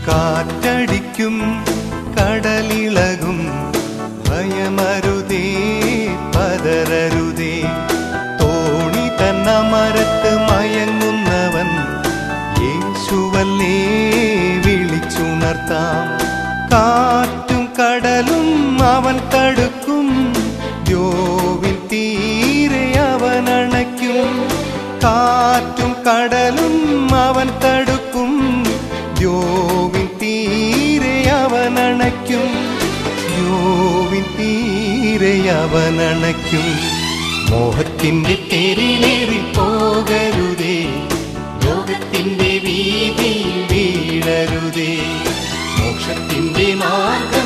കാറ്റടിക്കും കടലിളകും ഭയമരുതേ പതരരുതേ. തോണി തന്ന മരത്ത് മയങ്ങുന്നവൻ യേശുവല്ലേ വിളിച്ചുണർത്താം. കാറ്റും കടലും അവൻ തടുക്കും, ദ്യോവിൻ തീരെ അവൻ അണയ്ക്കും. കാറ്റും കടലും അവൻ തടുക്കും, ദ്യോവിൻ തീരെ അവൻ അണയ്ക്കും. ദ്യോവിൻ തീരെ അവൻ അണയ്ക്കും. മോഹത്തിന്റെ തെരിലേറി പോകരുതേ, ലോകത്തിന്റെ വീതിയിൽ വീഴരുതേ. മോക്ഷത്തിന്റെ മാർഗം